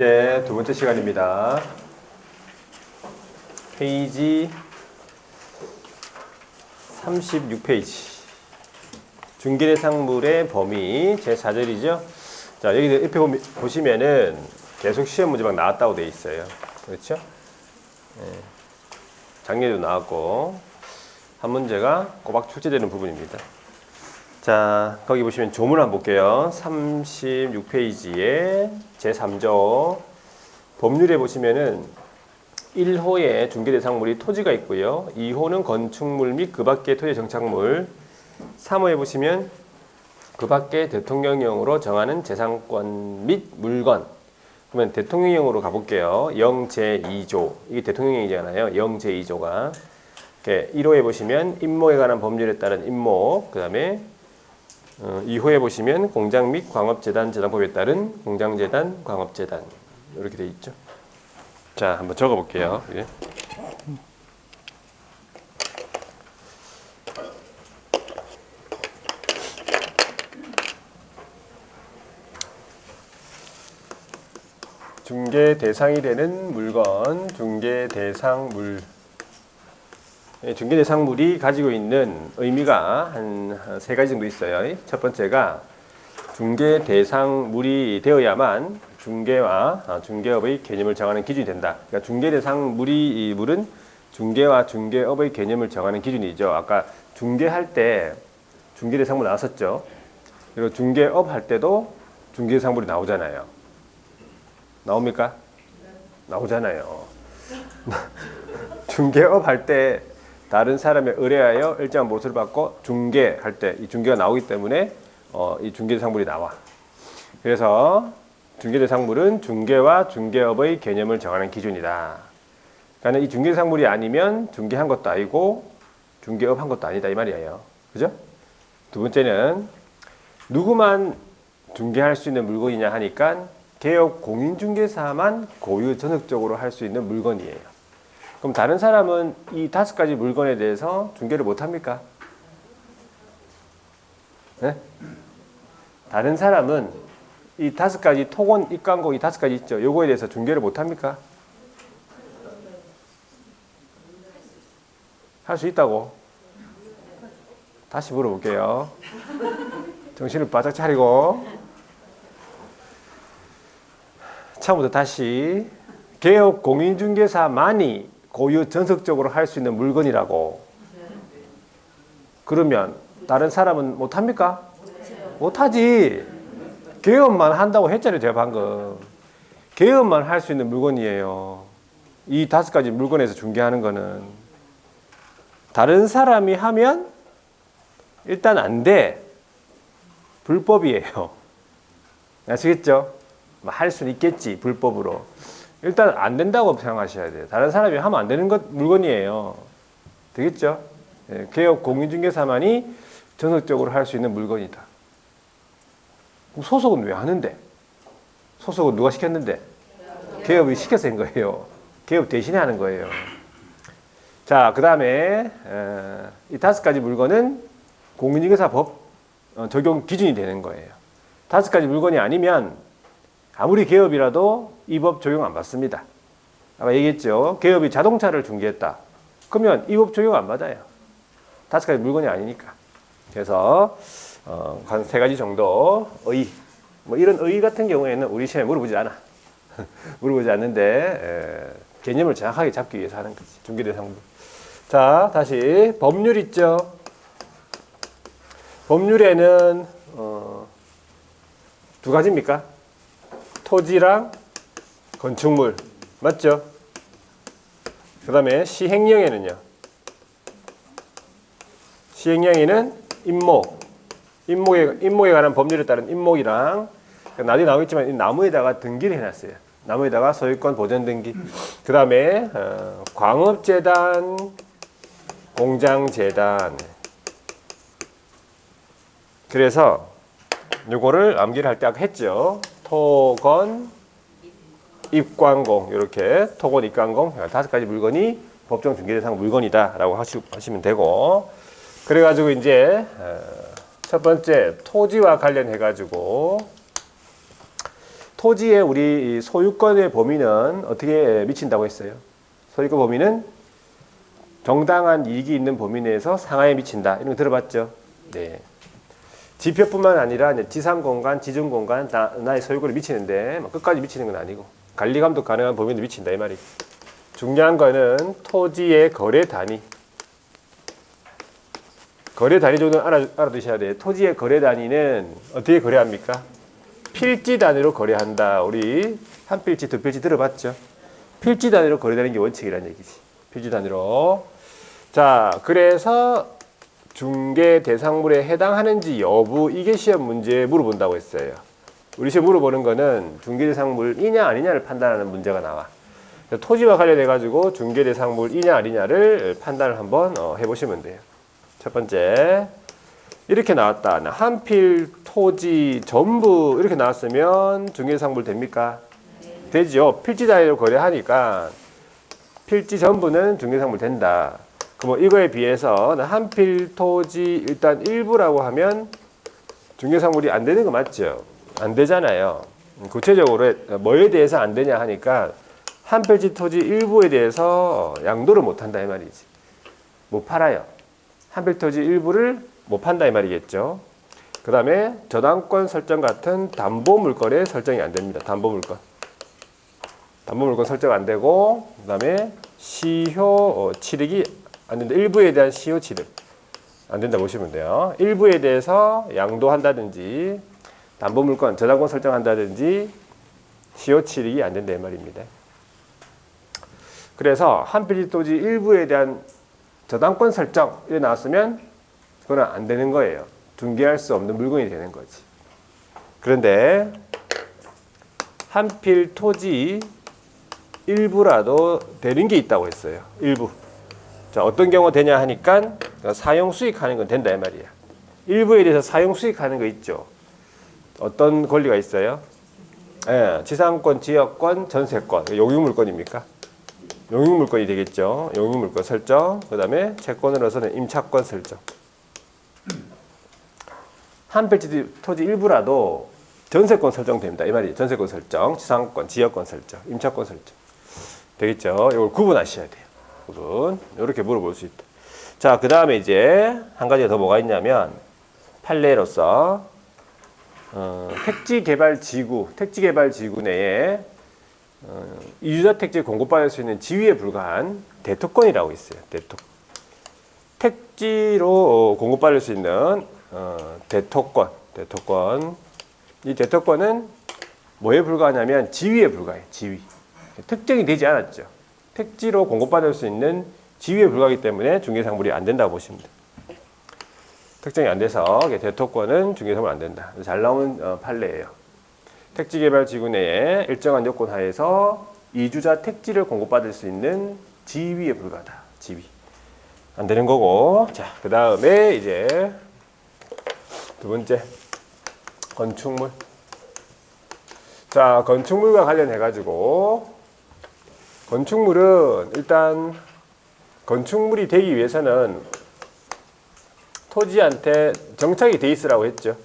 네, 두 번째 시간입니다. 페이지 36페이지. 중개대상물의 범위 제4절이죠. 자, 여기 옆에 보시면은 계속 시험 문제 막 나왔다고 돼 있어요. 그렇죠? 네. 작년에도 나왔고 한 문제가 꼬박 출제되는 부분입니다. 자, 거기 보시면 조문 한번 볼게요. 36페이지에 제3조 법률에 보시면은 1호에 중개대상물이 토지가 있고요. 2호는 건축물 및 그 밖의 토지 정착물. 3호에 보시면 그 밖의 대통령령으로 정하는 재산권 및 물건. 그러면 대통령령으로 가볼게요. 0제2조. 이게 대통령령이잖아요. 0제2조가. 1호에 보시면 임목에 관한 법률에 따른 임목. 그 다음에 2호에 보시면 공장 및 광업재단 재단법에 따른 공장재단, 광업재단 이렇게 돼 있죠. 자, 한번 적어볼게요. 예. 중개 대상이 되는 물건, 중개 대상물. 중개 대상물이 가지고 있는 의미가 한 세 가지 정도 있어요. 첫 번째가 중개 대상물이 되어야만 중개와 중개업의 개념을 정하는 기준이 된다. 그러니까 중개 대상물이 물은 중개와 중개업의 개념을 정하는 기준이죠. 아까 중개할 때 중개 대상물 나왔었죠. 그리고 중개업 할 때도 중개 대상물이 나오잖아요. 나옵니까? 나오잖아요. 중개업 할 때 다른 사람에 의뢰하여 일정한 보수를 받고 중개할 때 이 중개가 나오기 때문에 이 중개대상물이 나와. 그래서 중개대상물은 중개와 중개업의 개념을 정하는 기준이다. 그러니까 이 중개대상물이 아니면 중개한 것도 아니고 중개업 한 것도 아니다 이 말이에요. 그죠? 두 번째는 누구만 중개할 수 있는 물건이냐 하니까 개업 공인중개사만 고유 전역적으로 할 수 있는 물건이에요. 그럼 다른 사람은 이 5가지 물건에 대해서 중개를 못 합니까? 네? 다른 사람은 이 5가지 토건, 입광공 이 5가지 있죠. 요거에 대해서 중개를 못 합니까? 할 수 있다고? 다시 물어볼게요. 정신을 바짝 차리고. 처음부터 다시. 개업 공인중개사만이 고유 전속적으로 할 수 있는 물건이라고. 그러면 다른 사람은 못합니까? 못하지. 개업만 한다고 했잖아요. 제가 방금. 개업만 할 수 있는 물건이에요. 이 5가지 물건에서 중개하는 거는. 다른 사람이 하면 일단 안 돼. 불법이에요. 아시겠죠? 할 수는 있겠지. 불법으로. 일단 안 된다고 생각하셔야 돼요. 다른 사람이 하면 안 되는 물건이에요. 되겠죠? 예, 개업 공인중개사만이 전속적으로 할 수 있는 물건이다. 그럼 소속은 왜 하는데? 소속은 누가 시켰는데? 개업이 시켜서 한 거예요. 개업 대신에 하는 거예요. 자, 그 다음에 이 5가지 물건은 공인중개사법 적용 기준이 되는 거예요. 5가지 물건이 아니면 아무리 개업이라도 이 법 적용 안 받습니다. 아까 얘기했죠. 개업이 자동차를 중개했다. 그러면 이 법 적용 안 받아요. 5가지 물건이 아니니까. 그래서 한 3가지 정도 의, 뭐 이런 의 같은 경우에는 우리 시험에 물어보지 않아. 물어보지 않는데 개념을 정확하게 잡기 위해서 하는 거지. 중개대상물. 자, 다시 법률 있죠. 법률에는 2가지입니까? 토지랑 건축물. 맞죠? 그 다음에 시행령에는요. 시행령에는 임목에 관한 법률에 따른 임목이랑 나중에 나오겠지만 이 나무에다가 등기를 해놨어요. 나무에다가 소유권 보전 등기. 그 다음에 광업재단, 공장재단. 그래서 요거를 암기를 할 때 아까 했죠. 토건, 입광공 이렇게 토건, 입광공 5가지 물건이 법정 중개대상 물건이다 라고 하시면 되고, 그래가지고 이제 첫 번째 토지와 관련해 가지고 토지의 우리 소유권의 범위는 어떻게 미친다고 했어요? 소유권 범위는 정당한 이익이 있는 범위 내에서 상하에 미친다. 이런 거 들어봤죠? 네. 지표뿐만 아니라 이제 지상 공간, 지중 공간 나의 소유권을 미치는데 끝까지 미치는 건 아니고 관리 감독 가능한 범위도 미친다 이 말이. 중요한 거는 토지의 거래 단위. 거래 단위 정도는 알아두셔야 돼요. 토지의 거래 단위는 어떻게 거래합니까? 필지 단위로 거래한다. 우리 한 필지, 두 필지 들어봤죠? 필지 단위로 거래되는 게 원칙이라는 얘기지. 필지 단위로. 자, 그래서 중개 대상물에 해당하는지 여부 이게 시험 문제에 물어본다고 했어요. 우리 시험 물어보는 거는 중개 대상물이냐 아니냐를 판단하는 문제가 나와. 토지와 관련해 가지고 중개 대상물이냐 아니냐를 판단을 한번 해보시면 돼요. 첫 번째 이렇게 나왔다. 한 필 토지 전부 이렇게 나왔으면 중개 대상물 됩니까? 되죠. 필지 단위로 거래하니까 필지 전부는 중개 대상물 된다. 그럼 이거에 비해서 한 필 토지 일단 일부라고 하면 중개상물이 안 되는 거 맞죠? 안 되잖아요. 구체적으로 뭐에 대해서 안 되냐 하니까 한 필지 토지 일부에 대해서 양도를 못 한다 이 말이지. 못 팔아요. 한 필 토지 일부를 못 판다 이 말이겠죠. 그 다음에 저당권 설정 같은 담보물건의 설정이 안 됩니다. 담보물건. 담보물건 설정 안 되고 그 다음에 시효 취득이 안 된다. 일부에 대한 시효 취득 안 된다 보시면 돼요. 일부에 대해서 양도한다든지 담보물건 저당권 설정한다든지 시효 취득이 안 된다 이 말입니다. 그래서 한 필지 토지 일부에 대한 저당권 설정 이렇게 나왔으면 그건 안 되는 거예요. 중개할 수 없는 물건이 되는 거지. 그런데 한 필 토지 일부라도 되는 게 있다고 했어요. 일부. 자, 어떤 경우 되냐 하니까 사용 수익하는 건 된다 이 말이야. 일부에 대해서 사용 수익하는 거 있죠. 어떤 권리가 있어요? 예, 지상권, 지역권, 전세권. 용유물권입니까? 용유물권이 되겠죠. 용유물권 설정. 그 다음에 채권으로서는 임차권 설정. 한 필지 토지 일부라도 전세권 설정됩니다. 이 말이에요. 전세권 설정, 지상권, 지역권 설정, 임차권 설정. 되겠죠. 이걸 구분하셔야 돼요. 구분. 이렇게 물어볼 수 있다. 자, 그 다음에 이제 한 가지가 더 뭐가 있냐면 판례로서 택지개발지구 내에 이주자택지 공급받을 수 있는 지위에 불과한 대토권이라고 있어요. 택지로 공급받을 수 있는 대토권. 이 대토권은 뭐에 불과하냐면 지위에 불과해요. 지위. 특정이 되지 않았죠. 택지로 공급받을 수 있는 지위에 불과하기 때문에 중개상물이 안 된다고 보시면 돼요. 특정이 안 돼서 대토권은 중개상물 안 된다. 잘 나온 판례예요. 택지개발지구 내에 일정한 요건 하에서 이주자 택지를 공급받을 수 있는 지위에 불과하다. 지위. 안 되는 거고. 자, 그 다음에 이제 두 번째. 건축물. 자, 건축물과 관련해가지고 건축물은 일단 건축물이 되기 위해서는 토지한테 정착이 돼 있으라고 했죠.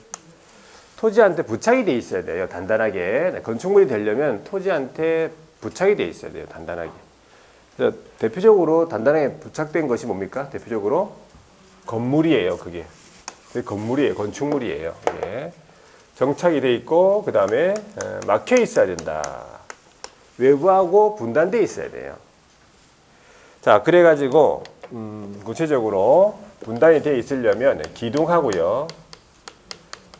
토지한테 부착이 돼 있어야 돼요. 단단하게. 건축물이 되려면 토지한테 부착이 돼 있어야 돼요. 단단하게. 그래서 대표적으로 단단하게 부착된 것이 뭡니까? 대표적으로 건물이에요. 그게 건물이에요. 건축물이에요. 이게. 정착이 돼 있고 그 다음에 막혀 있어야 된다. 외부하고 분단돼 있어야 돼요. 자, 그래가지고 구체적으로 분단이 돼 있으려면 기둥하고요,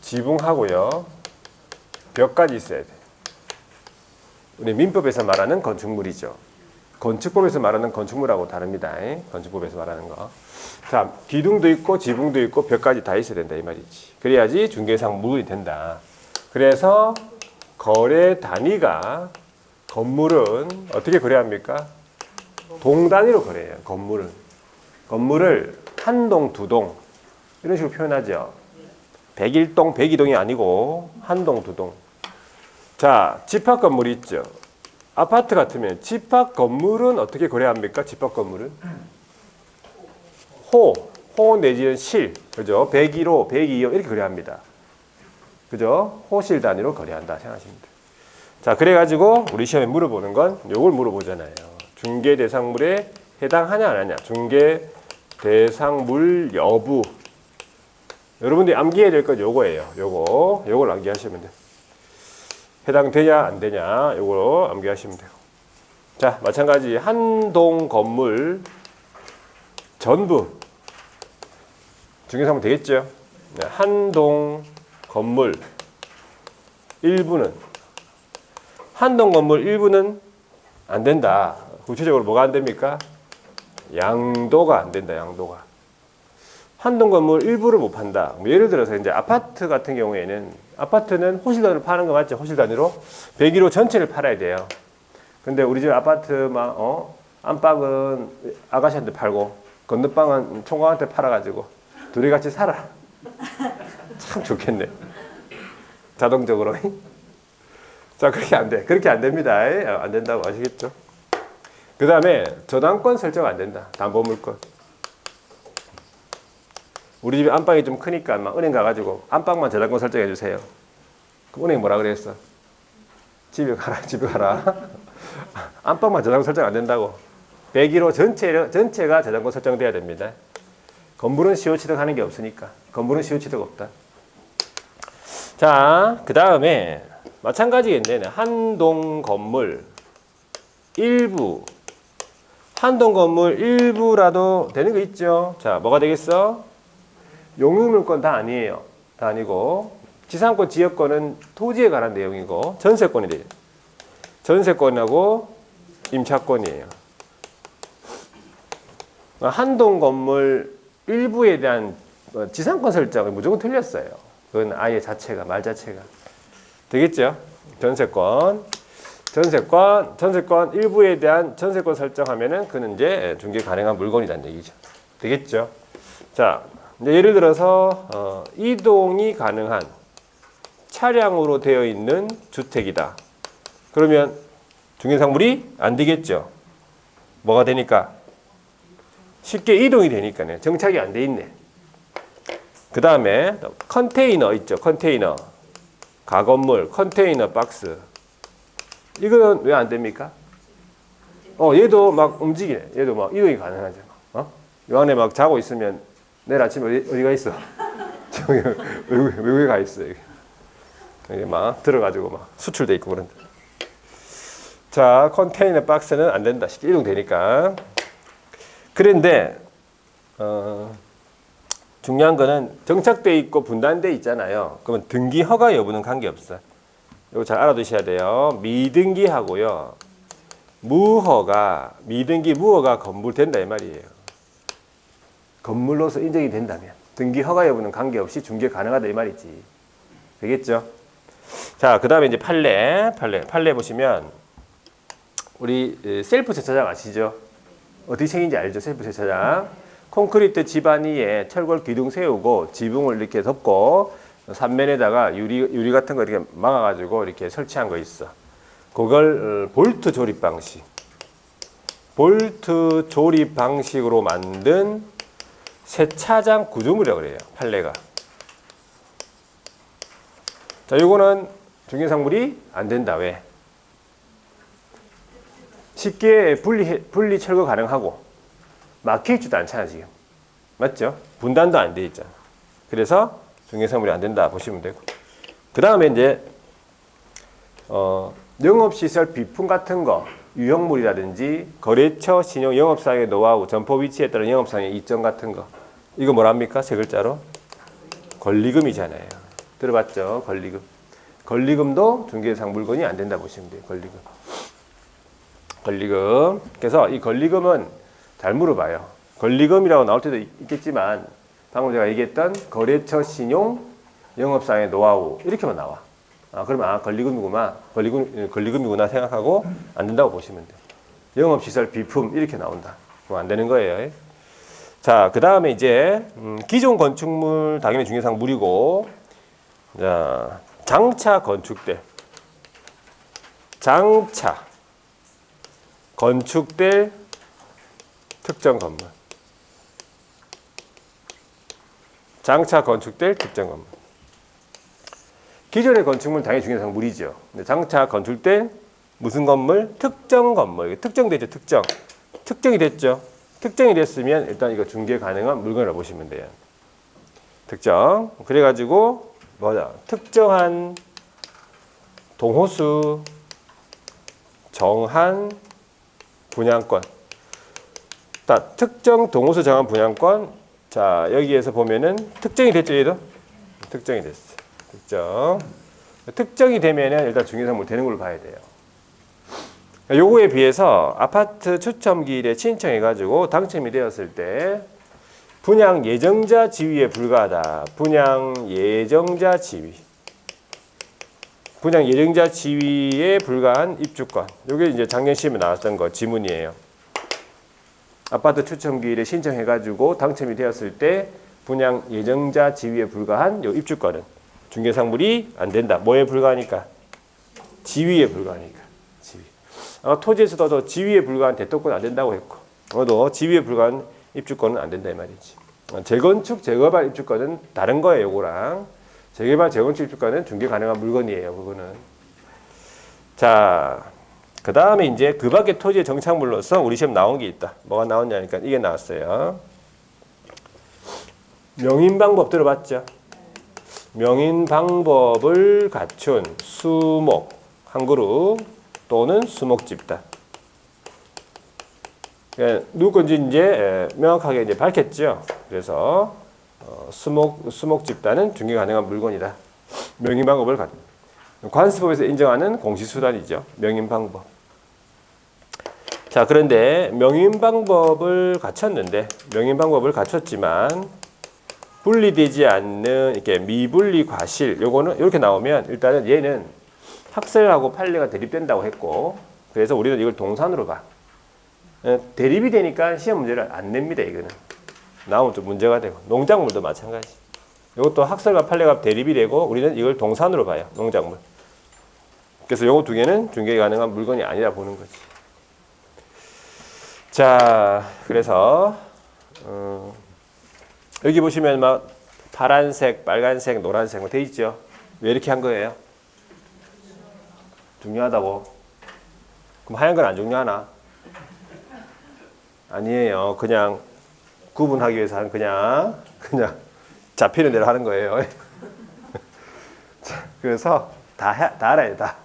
지붕하고요, 벽까지 있어야 돼. 우리 민법에서 말하는 건축물이죠. 건축법에서 말하는 건축물하고 다릅니다. 건축법에서 말하는 거. 자, 기둥도 있고 지붕도 있고 벽까지 다 있어야 된다 이 말이지. 그래야지 중개상 물건이 된다. 그래서 거래 단위가 건물은 어떻게 거래합니까? 동 단위로 거래해요. 건물을 한 동, 두 동 이런 식으로 표현하죠. 101동, 102동이 아니고 한 동, 두 동. 자, 집합 건물이 있죠. 아파트 같으면 집합 건물은 어떻게 거래합니까? 집합 건물은 호 내지는 실, 그죠? 101호, 102호 이렇게 거래합니다. 그죠? 호실 단위로 거래한다 생각하시면 돼요. 자, 그래가지고 우리 시험에 물어보는 건 요걸 물어보잖아요. 중개 대상물에 해당하냐 안 하냐. 중개 대상물 여부. 여러분들이 암기해야 될 건 요거예요. 요걸 암기하시면 돼요. 해당되냐 안 되냐 요거 암기하시면 돼요. 자, 마찬가지 한 동 건물 전부 중개상품 되겠죠. 네, 한 동 건물 일부는 한 동 건물 일부는 안 된다. 구체적으로 뭐가 안 됩니까? 양도가 안 된다. 양도가. 한 동 건물 일부를 못 판다. 뭐 예를 들어서 이제 아파트 같은 경우에는 아파트는 호실 단위로 파는 거 맞죠? 호실 단위로 101호 전체를 팔아야 돼요. 근데 우리 집 아파트 막 안방은 아가씨한테 팔고 건너방은 총각한테 팔아가지고 둘이 같이 살아. 참 좋겠네. 자동적으로. 자, 그렇게 안 돼. 그렇게 안 됩니다. 안 된다고 아시겠죠? 그 다음에 저당권 설정 안 된다. 담보물권. 우리 집에 안방이 좀 크니까 막 은행 가가지고 안방만 저당권 설정해 주세요. 그럼 은행이 뭐라 그랬어? 집에 가라. 안방만 저당권 설정 안 된다고. 101호 전체가 저당권 설정돼야 됩니다. 건물은 시효 취득하는 게 없으니까. 건물은 시효 취득 없다. 자, 그 다음에 마찬가지겠네. 한 동 건물 일부. 한 동 건물 일부라도 되는 거 있죠. 자, 뭐가 되겠어? 용유물권 다 아니에요. 다 아니고 지상권, 지역권은 토지에 관한 내용이고 전세권이 돼요. 전세권하고 임차권이에요. 한 동 건물 일부에 대한 지상권 설정은 무조건 틀렸어요. 그건 아예 자체가 말 자체가 되겠죠. 전세권 일부에 대한 전세권 설정하면은 그는 이제 중개 가능한 물건이라는 얘기죠. 되겠죠. 자, 이제 예를 들어서 이동이 가능한 차량으로 되어 있는 주택이다. 그러면 중개상물이 안 되겠죠. 뭐가 되니까? 쉽게 이동이 되니까요. 정착이 안 돼 있네. 그 다음에 컨테이너 있죠. 컨테이너. 가건물, 컨테이너 박스. 이거는 왜 안 됩니까? 얘도 막 움직이네. 얘도 막 이동이 가능하죠. 요 안에 막 자고 있으면 내일 아침에 어디가 있어? 저기 외국에 가 있어. 여기 막 들어가지고 막 수출돼 있고 그런데. 자, 컨테이너 박스는 안 된다. 쉽게 이동되니까. 그런데 중요한 거는 정착돼 있고 분단돼 있잖아요. 그러면 등기 허가 여부는 관계없어. 이거 잘 알아두셔야 돼요. 미등기하고요. 미등기 무허가 건물된다 이 말이에요. 건물로서 인정이 된다면 등기 허가 여부는 관계없이 중개 가능하다 이 말이지. 되겠죠? 자, 그 다음에 이제 판례 보시면 우리 셀프 세차장 아시죠? 어떻게 생긴지 알죠? 셀프 세차장. 콘크리트 집안 위에 철골 기둥 세우고 지붕을 이렇게 덮고 3면에다가 유리 같은 거 이렇게 막아가지고 이렇게 설치한 거 있어. 그걸 볼트 조립 방식으로 만든 세차장 구조물이라고 그래요. 판례가. 자, 요거는 중개상물이 안 된다. 왜? 쉽게 분리 철거 가능하고 막혀있지도 않잖아 지금. 맞죠? 분단도 안 돼 있잖아. 그래서 중개상물이 안 된다 보시면 되고. 그 다음에 이제 영업시설 비품 같은 거 유형물이라든지 거래처 신용 영업사항의 노하우 점포 위치에 따른 영업사항의 이점 같은 거 이거 뭐랍니까? 세 글자로 권리금이잖아요. 들어봤죠? 권리금. 권리금도 중개상 물건이 안 된다 보시면 돼요. 권리금. 그래서 이 권리금은 잘 물어봐요. 권리금이라고 나올 때도 있겠지만 방금 제가 얘기했던 거래처 신용 영업사항의 노하우 이렇게만 나와. 그러면 권리금이구나 생각하고 안 된다고 보시면 돼요. 영업시설 비품 이렇게 나온다. 그럼 안 되는 거예요. 자, 그 다음에 이제 기존 건축물 당연히 중개상 물이고, 자, 장차 건축될 특정 건물. 장차 건축될 특정 건물. 기존의 건축물 당연히 중개상물이죠. 근데 장차 건축된 무슨 건물? 특정 건물. 이게 특정되죠. 특정이 됐죠. 특정이 됐으면 일단 이거 중개 가능한 물건이라고 보시면 돼요. 특정. 그래가지고 뭐냐? 특정한 동호수 정한 분양권. 자, 특정 동호수 정한 분양권. 자, 여기에서 보면은 특정이 됐죠, 얘도? 특정이 됐어. 특정이 되면은 일단 중개상물 되는 걸로 봐야 돼요. 요거에 비해서 아파트 추첨기일에 신청해가지고 당첨이 되었을 때 분양 예정자 지위에 불과하다. 분양 예정자 지위에 불과한 입주권. 요게 이제 작년 시험에 나왔던 거 지문이에요. 아파트 추첨기일에 신청해가지고 당첨이 되었을 때 분양 예정자 지위에 불과한 요 입주권은 중개상물이 안 된다. 뭐에 불과하니까? 지위에 불과하니까. 토지에서도 지위에 불과한 대토권은 안 된다고 했고, 또 지위에 불과한 입주권은 안 된다 이 말이지. 재건축, 재개발 입주권은 다른 거예요, 요거랑. 재개발, 재건축 입주권은 중개 가능한 물건이에요, 그거는. 자, 그 다음에 이제 그 밖에 토지의 정착물로서 우리 시험 나온 게 있다. 뭐가 나왔냐니까 이게 나왔어요. 명인방법 들어봤죠? 명인방법을 갖춘 수목 한 그룹 또는 수목집단. 누구 건지 이제 명확하게 이제 밝혔죠. 그래서 수목집단은 중개 가능한 물건이다. 명인방법을 갖춘. 관습법에서 인정하는 공시수단이죠. 명인방법. 자, 그런데 명인방법을 갖췄지만 분리되지 않는 이렇게 미분리 과실 요거는 이렇게 나오면 일단은 얘는 학설하고 판례가 대립된다고 했고, 그래서 우리는 이걸 동산으로 봐. 대립이 되니까 시험 문제를 안 냅니다. 이거는 나오면 좀 문제가 되고, 농작물도 마찬가지. 이것도 학설과 판례가 대립이 되고 우리는 이걸 동산으로 봐요. 농작물. 그래서 요거 두 개는 중개 가능한 물건이 아니라 보는 거지. 자, 그래서 여기 보시면 막 파란색, 빨간색, 노란색 뭐 돼 있죠. 왜 이렇게 한 거예요? 중요하다고. 그럼 하얀 건 안 중요하나? 아니에요. 그냥 구분하기 위해서 한 그냥 잡히는 대로 하는 거예요. 그래서 다 알아야 다.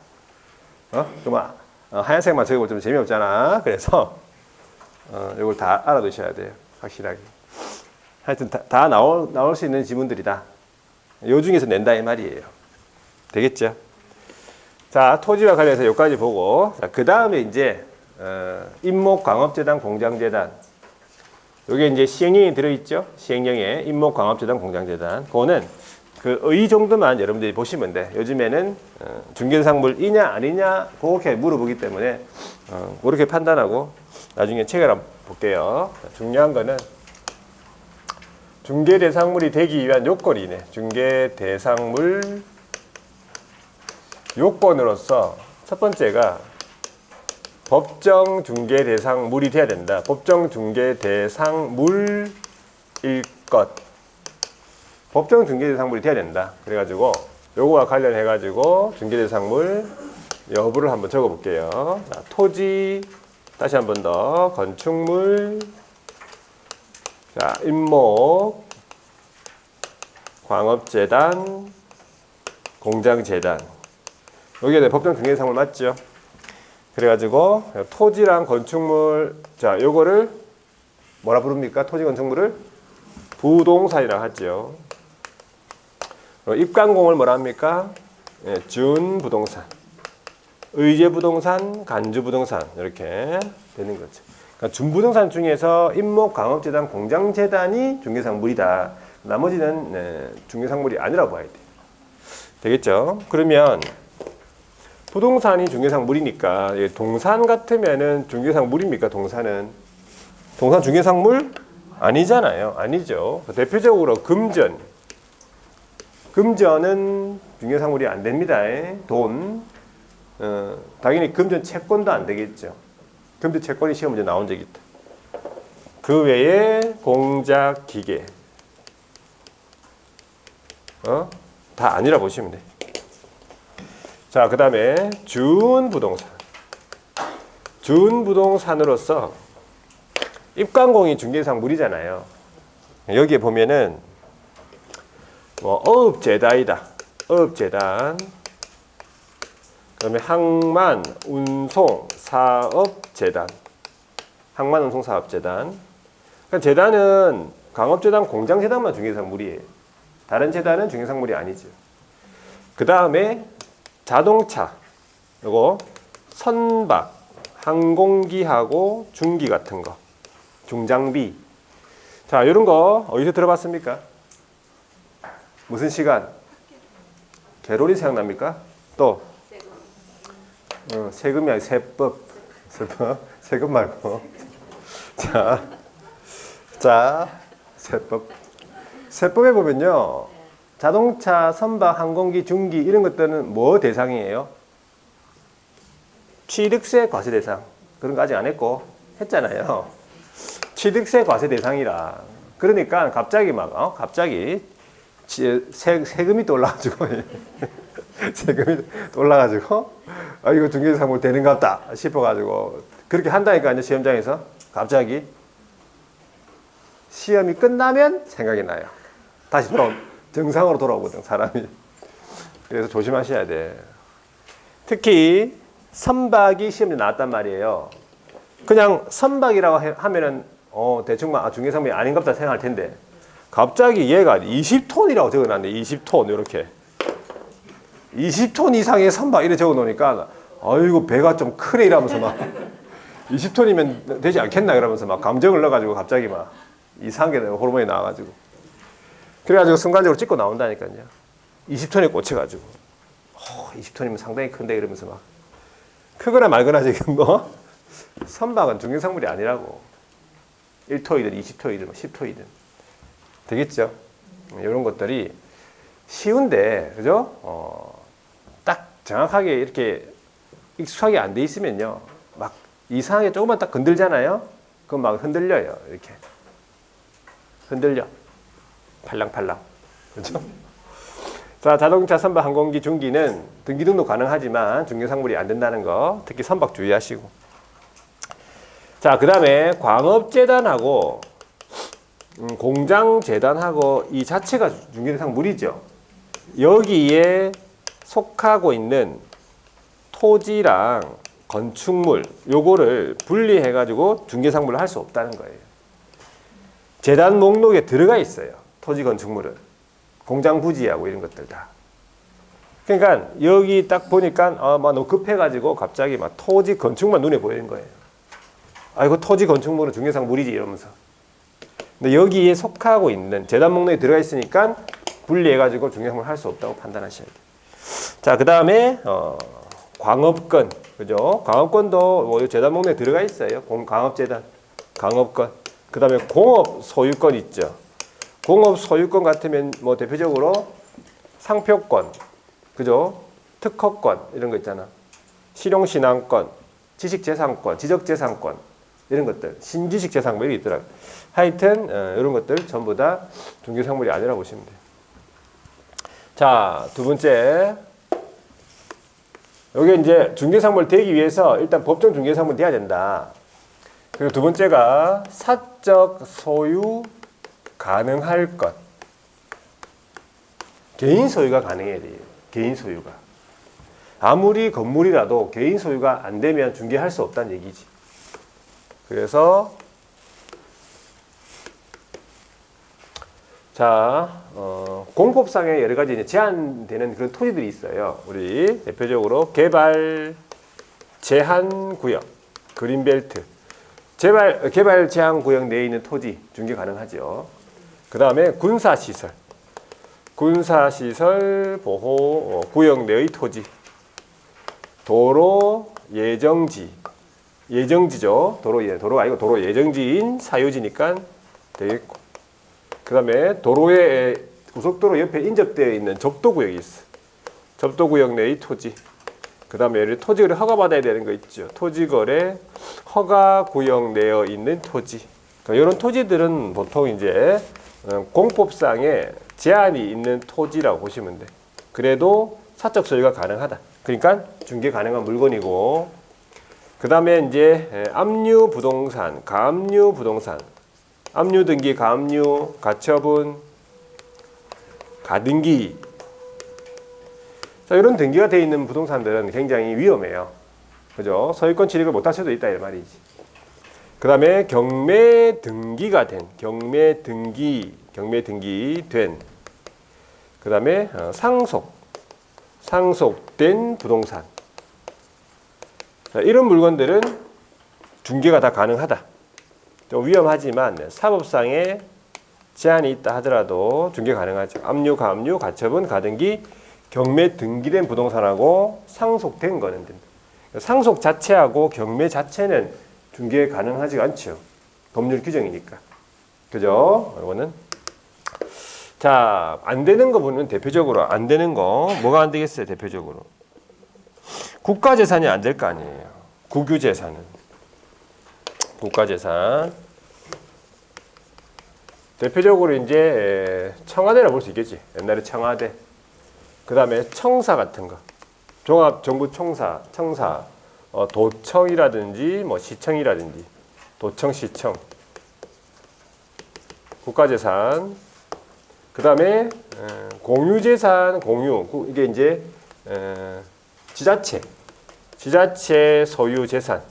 그만 하얀색만 적어보면 좀 재미없잖아. 그래서 이걸 다 알아두셔야 돼요. 확실하게. 하여튼 다 나올 수 있는 지문들이다. 요 중에서 낸다 이 말이에요. 되겠죠? 자, 토지와 관련해서 여기까지 보고, 그 다음에 이제 임목광업재단, 공장재단. 요게 이제 시행령이 들어있죠? 시행령에 임목광업재단, 공장재단. 그거는 그 의 정도만 여러분들이 보시면 돼. 요즘에는 중개상물이냐 아니냐 그렇게 물어보기 때문에 그렇게 판단하고 나중에 책을 한번 볼게요. 중요한 거는 중개대상물이 되기 위한 요건이네. 중개대상물 요건으로서 첫 번째가 법정 중개 대상물이 돼야 된다. 법정 중개 대상물일 것. 법정 중개 대상물이 돼야 된다. 그래가지고 요거와 관련해가지고 중개 대상물 여부를 한번 적어볼게요. 자, 토지, 다시 한 번 더 건축물, 자, 임목, 광업재단, 공장재단. 여기에 법정 중개 대상물 맞죠? 그래가지고 토지랑 건축물, 자, 요거를 뭐라 부릅니까? 토지 건축물을 부동산이라 하죠. 입간공을 뭐라 합니까? 예, 준부동산, 의제부동산, 간주부동산 이렇게 되는 거죠. 그러니까 준부동산 중에서 임목광업재단, 공장재단이 중개상물이다. 나머지는 중개상물이 아니라고 봐야 돼요. 되겠죠? 그러면 부동산이 중개상물이니까 동산 같으면은 중개상물입니까? 동산 중개상물 아니잖아요. 아니죠. 대표적으로 금전은 중개상물이 안 됩니다. 돈, 당연히 금전 채권도 안 되겠죠. 금전 채권이 시험 문제 나온 적이 있다. 그 외에 공작, 기계, 다 아니라 보시면 돼. 자, 그 다음에 준부동산. 준부동산으로서 입관공인 중개상 물이잖아요. 여기에 보면은 뭐 어업재단이다. 어업재단. 그다음에 항만운송사업재단. 항만운송사업재단. 그러니까 재단은 강업재단, 공장재단만 중개상물이에요. 다른 재단은 중개상물이 아니죠. 그 다음에 자동차, 요거 선박, 항공기하고 중기 같은 거, 중장비. 자, 이런 거 어디서 들어봤습니까? 무슨 시간? 개론이 생각납니까? 또 세금이 아니라 세법. 세금 말고. 자, 세법. 세법에 보면요, 자동차, 선박, 항공기, 중기 이런 것들은 뭐 대상이에요? 취득세 과세 대상. 그런 거 아직 안 했고 했잖아요. 취득세 과세 대상이라. 그러니까 갑자기 갑자기 세금이 또 올라가지고 세금이 또 올라가지고 이거 중개사물 되는 것 같다 싶어가지고 그렇게 한다니까요. 시험장에서 갑자기 시험이 끝나면 생각이 나요. 다시 또 정상으로 돌아오거든, 사람이. 그래서 조심하셔야 돼. 특히 선박이 시험에 나왔단 말이에요. 그냥 선박이라고 하면은 대충 중개상물이 아닌갑다 생각할 텐데 갑자기 얘가 20톤이라고 적어놨네. 20톤 이렇게 20톤 이상의 선박 이렇게 적어놓으니까 아이고 배가 좀 크네 이러면서 막 20톤이면 되지 않겠나 이러면서 막 감정을 넣어가지고 갑자기 막 이상하게 호르몬이 나와가지고 그래가지고 순간적으로 찍고 나온다니까요. 20톤에 꽂혀가지고 20톤이면 상당히 큰데 이러면서 막 크거나 말거나 지금 선박은 중개상물이 아니라고. 1토이든 20토이든 10토이든 되겠죠. 이런 것들이 쉬운데 그죠? 딱 정확하게 이렇게 익숙하게 안 돼 있으면요 막 이상하게 조금만 딱 건들잖아요. 그럼 막 흔들려요. 이렇게 흔들려 팔랑팔랑. 그렇죠? 자, 자동차, 선박, 항공기, 중기는 등기 등록 가능하지만 중개상물이 안 된다는 거 특히 선박 주의하시고. 자, 그 다음에 광업재단하고 공장재단하고 이 자체가 중개상물이죠. 여기에 속하고 있는 토지랑 건축물 요거를 분리해 가지고 중개상물을 할 수 없다는 거예요. 재단 목록에 들어가 있어요. 토지 건축물은 공장 부지하고 이런 것들 다. 그러니까 여기 딱 보니까 막 너무 급해가지고 갑자기 막 토지 건축만 눈에 보이는 거예요. 이거 토지 건축물은 중개상물이지 이러면서. 근데 여기에 속하고 있는 재단 목록에 들어가 있으니까 분리해가지고 중개상물 할 수 없다고 판단하셔야 돼요. 자, 그 다음에 광업권, 그죠? 광업권도 뭐 재단 목록에 들어가 있어요. 광업재단, 광업권. 그 다음에 공업 소유권 있죠. 공업 소유권 같으면 뭐 대표적으로 상표권, 그죠? 특허권 이런 거 있잖아. 실용신앙권, 지식재산권, 지적재산권 이런 것들, 신지식재산 뭐 이런 게 있더라고요. 하여튼 이런 것들 전부 다 중개상물이 아니라고 보시면 돼요. 자, 두 번째. 여기 이제 중개상물 되기 위해서 일단 법정 중개상물 돼야 된다. 그리고 두 번째가 사적 소유 가능할 것. 개인 소유가 가능해야 돼요. 개인 소유가. 아무리 건물이라도 개인 소유가 안 되면 중개할 수 없다는 얘기지. 그래서 자, 공법상에 여러 가지 이제 제한되는 그런 토지들이 있어요. 우리 대표적으로 개발 제한 구역, 그린벨트. 개발 제한 구역 내에 있는 토지 중개 가능하죠. 그 다음에 군사시설 보호 구역 내의 토지, 도로 예정지죠. 도로가 아니고 도로 예정지인 사유지니까 되겠고. 그 다음에 도로에 고속도로 옆에 인접되어 있는 접도구역이 있어. 접도구역 내의 토지. 그 다음에 토지거래 허가받아야 되는 거 있죠. 토지거래 허가구역 내에 있는 토지. 그러니까 이런 토지들은 보통 이제 공법상에 제한이 있는 토지라고 보시면 돼. 그래도 사적 소유가 가능하다. 그러니까 중개 가능한 물건이고, 그 다음에 이제 압류 부동산, 가압류 부동산, 압류 등기, 가압류, 가처분, 가등기. 자, 이런 등기가 되어 있는 부동산들은 굉장히 위험해요. 그죠? 소유권 취득을 못할 수도 있다 이 말이지. 그 다음에 경매 등기가 된, 경매 등기 된, 그 다음에 상속된 부동산. 자, 이런 물건들은 중개가 다 가능하다. 좀 위험하지만 사법상의 제한이 있다 하더라도 중개 가능하죠. 압류, 가압류, 가처분, 가등기, 경매 등기된 부동산하고 상속된 거는 된다. 상속 자체하고 경매 자체는 중개 가능하지 않죠. 법률 규정이니까. 그죠? 이거는. 자, 안 되는 거 보면 대표적으로 안 되는 거 뭐가 안 되겠어요? 대표적으로 국가재산이 안 될 거 아니에요. 국유재산은 국가재산. 대표적으로 이제 청와대라 볼 수 있겠지. 옛날에 청와대. 그 다음에 청사 같은 거. 종합정부청사, 청사, 도청이라든지 뭐 시청이라든지 도청, 시청, 국가재산. 그 다음에 공유재산, 공유. 이게 이제 지자체 소유 재산,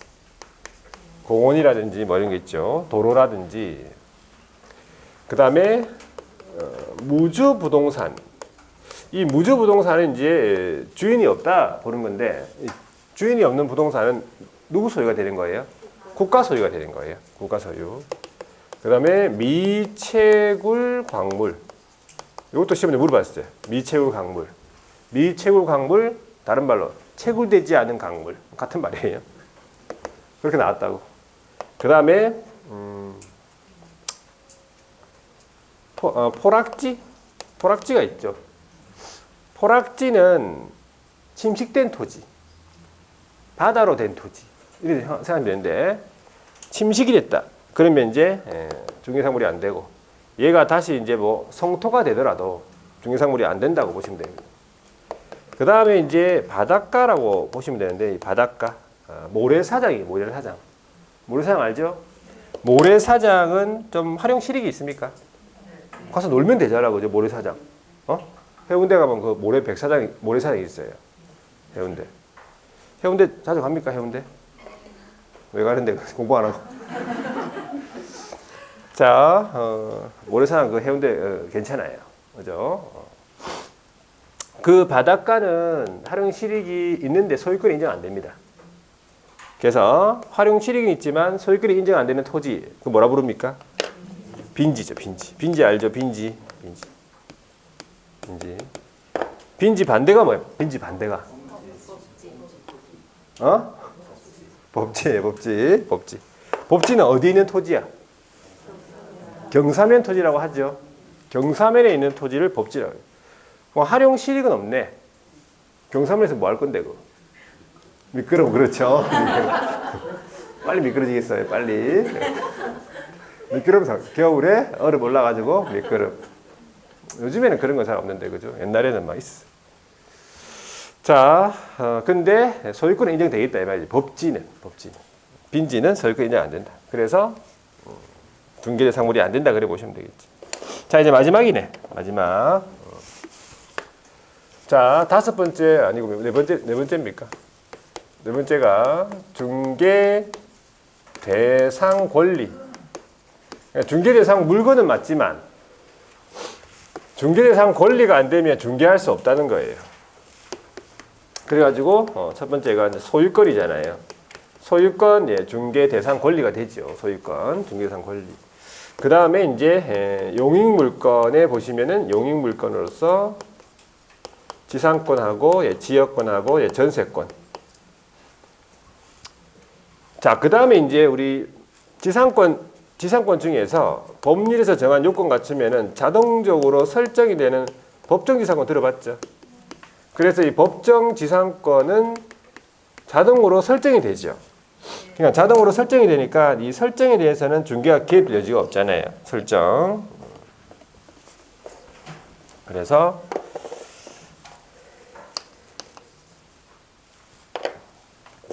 공원이라든지 뭐 이런 게 있죠. 도로라든지. 그 다음에 무주부동산. 이 무주부동산은 이제 주인이 없다 보는 건데, 주인이 없는 부동산은 누구 소유가 되는 거예요? 국가 소유가 되는 거예요. 국가 소유. 그 다음에 미채굴 광물. 이것도 시험에 물어봤어요. 미채굴 광물. 미채굴 광물, 다른 말로 채굴되지 않은 광물. 같은 말이에요. 그렇게 나왔다고. 그 다음에 포락지가 있죠. 포락지는 침식된 토지, 바다로 된 토지 이렇게 생각하면 되는데, 침식이 됐다. 그러면 이제 중개상물이 안 되고, 얘가 다시 이제 뭐 성토가 되더라도 중개상물이 안 된다고 보시면 됩니다. 그 다음에 이제 바닷가라고 보시면 되는데, 이 바닷가, 모래사장이에요. 모래사장 알죠? 모래사장은 좀 활용 실익이 있습니까? 가서 놀면 되잖아, 그죠? 모래사장. 해운대 가면 그 모래사장이 있어요. 해운대 자주 갑니까, 해운대? 왜 가는데, 공부 안 하고? 자, 모래사장 그 해운대 괜찮아요. 그죠? 그 바닷가는 활용 실익이 있는데 소유권이 인정 안 됩니다. 그래서 활용 실익은 있지만 소유권이 인정 안 되는 토지, 그 뭐라 부릅니까? 빈지죠, 빈지. 빈지 알죠? 빈지 반대가 뭐예요? 빈지 반대가. 법지. 법지는 어디 있는 토지야? 경사면 토지라고 하죠. 경사면에 있는 토지를 법지라고 해요. 활용 실익은 없네. 경사면에서 뭐 할 건데, 그거? 미끄러워, 그렇죠? 빨리 미끄러지겠어요, 빨리. 미끄러워서 겨울에 얼음 올라가지고 미끄러. 요즘에는 그런 건 잘 없는데, 그죠? 옛날에는 막 있어. 자, 근데 소유권은 인정되겠다 이 말이지. 법지는. 빈지는 소유권 인정 안 된다. 그래서 중개재산물이 안 된다 그래 보시면 되겠지. 자, 이제 마지막이네. 마지막. 자, 다섯 번째 아니고 네 번째입니까? 네 번째가 중개 대상 권리. 중개 대상 물건은 맞지만 중개 대상 권리가 안 되면 중개할 수 없다는 거예요. 그래가지고 첫 번째가 이제 소유권이잖아요. 소유권, 예, 중개 대상 권리가 되죠. 소유권, 중개 대상 권리. 그 다음에 이제 용익물건에 보시면은 용익물건으로서 지상권하고, 예, 지역권하고, 예, 전세권. 자, 그 다음에 이제 우리 지상권 중에서 법률에서 정한 요건 갖추면은 자동적으로 설정이 되는 법정지상권 들어봤죠? 그래서 이 법정지상권은 자동으로 설정이 되죠. 그러니까 자동으로 설정이 되니까 이 설정에 대해서는 중개가 개입될 여지가 없잖아요. 설정. 그래서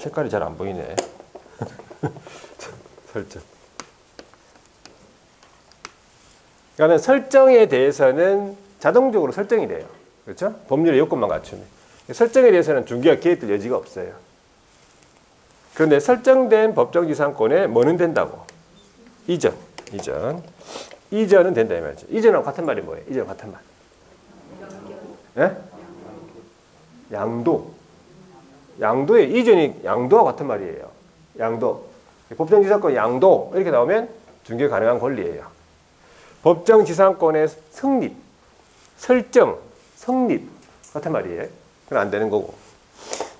색깔이 잘 안 보이네. 설정. 그러니까 설정에 대해서는 자동적으로 설정이 돼요. 그렇죠? 법률의 요건만 갖추면. 설정에 대해서는 중개가 개입될 여지가 없어요. 그런데 설정된 법정지상권에 뭐는 된다고? 이전. 이전은 된다 이 말이죠. 이전하고 같은 말이 뭐예요? 이전 같은 말. 예? 양도. 양도의 이전이 양도와 같은 말이에요. 양도. 법정지상권 양도 이렇게 나오면 중개 가능한 권리예요. 법정지상권의 성립, 설정, 성립 같은 말이에요. 그건 안 되는 거고.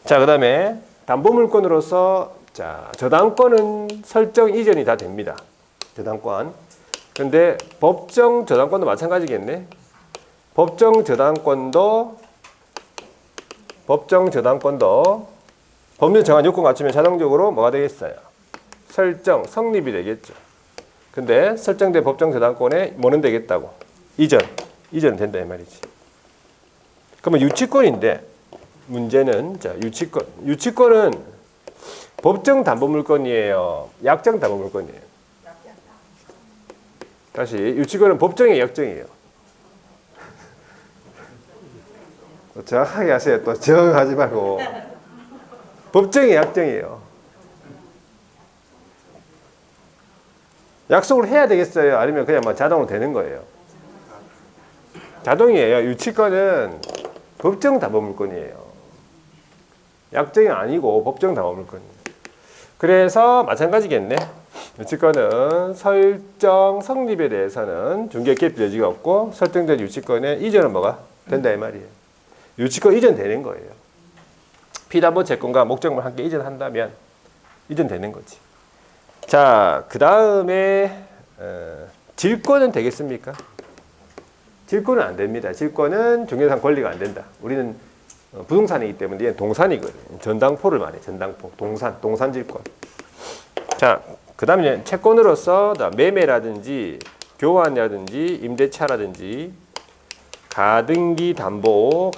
자, 그다음에 담보물권으로서 자, 저당권은 설정 이전이 다 됩니다. 저당권. 근데 법정 저당권도 마찬가지겠네. 법정 저당권도 법률 정한 요건 갖추면 자동적으로 뭐가 되겠어요? 설정, 성립이 되겠죠. 근데 설정된 법정 저당권에 뭐는 되겠다고? 이전은 된다 이 말이지. 그러면 유치권인데 문제는 자, 유치권은 법정 담보물권이에요. 약정 담보물권이에요. 다시 유치권은 법정의 약정이에요. 정확하게 하세요. 또 정하지 말고. 법정의 약정이에요. 약속을 해야 되겠어요? 아니면 그냥 뭐 자동으로 되는 거예요? 자동이에요. 유치권은 법정 담보물권이에요. 약정이 아니고 법정 담보물권이에요. 그래서 마찬가지겠네. 유치권은 설정 성립에 대해서는 중개 개입 여지가 없고 설정된 유치권의 이전은 뭐가 된다 이 말이에요. 유치권 이전되는 거예요. 피담보 채권과 목적물 함께 이전한다면 이전되는 거지. 자, 그 다음에 질권은 되겠습니까? 질권은 안 됩니다. 질권은 중개상 권리가 안 된다. 우리는 부동산이기 때문에 얘는 동산이거든요. 전당포를 말해. 전당포, 동산 질권. 자, 그 다음에 채권으로서 매매라든지 교환이라든지 임대차라든지 가등기 담보권,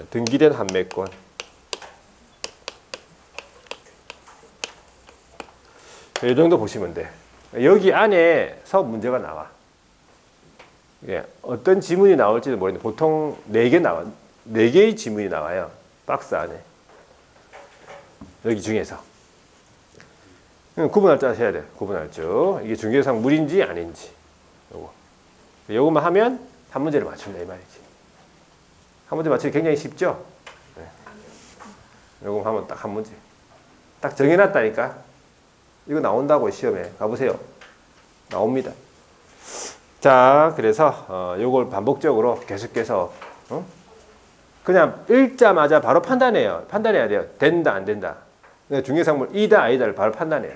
등기된 환매권. 이 정도 보시면 돼. 여기 안에 사업 문제가 나와. 예, 어떤 지문이 나올지는 모르겠는데 보통 4개 나와. 4개의 지문이 나와요. 박스 안에. 여기 중에서. 구분할 줄 아셔야 돼요. 구분할 줄. 이게 중개상 물인지 아닌지. 요거만 하면 한 문제를 맞춘다 이 말이지. 한 문제 맞추기 굉장히 쉽죠? 네. 요거 하면 딱 한 문제. 딱 정해놨다니까. 이거 나온다고 시험에 가보세요. 나옵니다. 자, 그래서 요걸 반복적으로 계속해서 그냥 읽자마자 바로 판단해야 돼요. 된다 안 된다. 중개상물 이다 아니다를 바로 판단해요.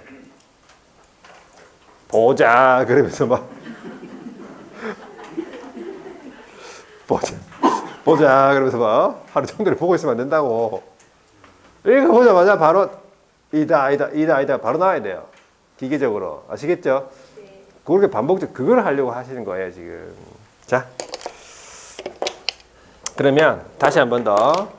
보자 그러면서 막 보자 그러면서 막 하루 종일 보고 있으면 안 된다고. 읽어보자마자 바로 이다 아니다 바로 나와야 돼요. 기계적으로. 아시겠죠? 네. 그렇게 반복적 그걸 하려고 하시는 거예요 지금. 자, 그러면 다시 한 번 더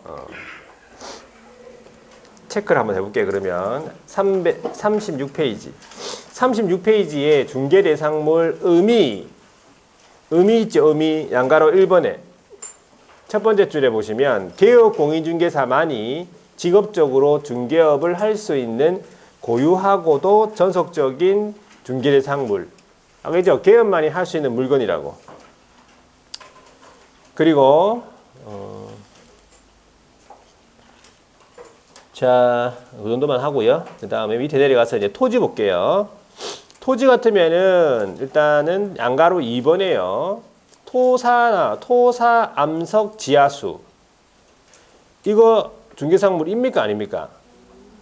체크를 한번 해볼게요. 그러면 36페이지 36페이지에 중개대상물 의미 있죠. 의미 양가로 1번에 첫 번째 줄에 보시면 개업 공인중개사만이 직업적으로 중개업을 할 수 있는 고유하고도 전속적인 중개대상물. 그죠? 개업만이 할 수 있는 물건이라고. 그리고 자, 그 정도만 하고요. 그 다음에 밑에 내려가서 이제 토지 볼게요. 토지 같으면은 일단은 양가로 2번에요. 토사 암석 지하수. 이거 중개상물입니까 아닙니까?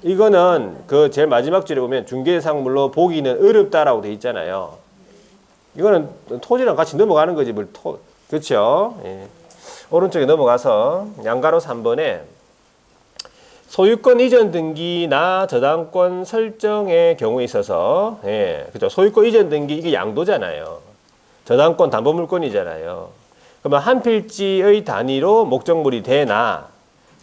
이거는 그 제일 마지막 줄에 보면 중개상물로 보기는 어렵다라고 돼 있잖아요. 이거는 토지랑 같이 넘어가는 거지 뭘 그렇죠? 예. 오른쪽에 넘어가서 양가로 3번에 소유권 이전 등기나 저당권 설정의 경우에 있어서 그죠? 소유권 이전 등기 이게 양도잖아요. 저당권 담보물권이잖아요. 그러면 한 필지의 단위로 목적물이 되나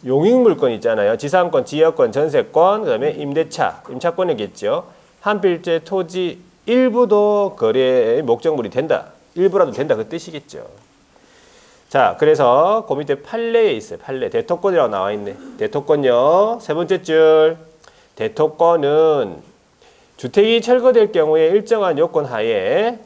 용익물권 있잖아요. 지상권, 지역권, 전세권, 그다음에 임대차, 임차권이겠죠. 한 필지 토지 일부도 거래의 목적물이 된다. 일부라도 된다 그 뜻이겠죠. 자, 그래서 그 밑에 판례에 있어요. 판례. 대토권이라고 나와 있네. 대토권요. 세 번째 줄. 대토권은 주택이 철거될 경우에 일정한 요건 하에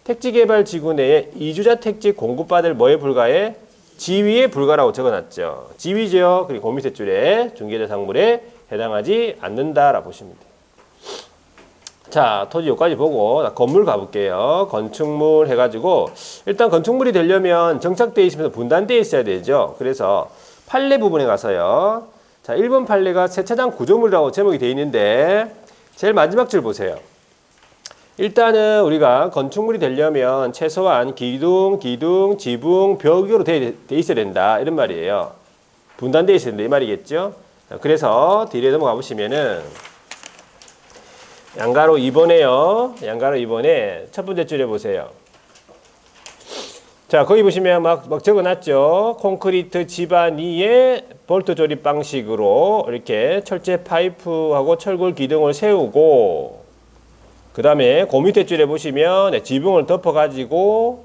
택지개발지구 내에 이주자 택지 공급받을 뭐에 불과해? 지위에 불과라고 적어놨죠. 지위죠. 그리고 그 밑에 줄에 중개대상물에 해당하지 않는다라고 보시면 돼요. 자, 토지 여기까지 보고 건물 가볼게요. 건축물 해가지고 일단 건축물이 되려면 정착되어 있으면서 분단되어 있어야 되죠. 그래서 판례 부분에 가서요. 자, 1번 판례가 세차장 구조물이라고 제목이 되어 있는데 제일 마지막 줄 보세요. 일단은 우리가 건축물이 되려면 최소한 기둥, 지붕, 벽으로 돼 있어야 된다. 이런 말이에요. 분단되어 있어야 된다. 이 말이겠죠. 그래서 뒤에 넘어가 보시면은 양가로 2번에요. 양가로 2번에 첫 번째 줄에 보세요. 자, 거기 보시면 막 적어놨죠. 콘크리트 집안 위에 볼트 조립 방식으로 이렇게 철제 파이프하고 철골 기둥을 세우고, 그 다음에 그 밑에 줄에 보시면 지붕을 덮어가지고,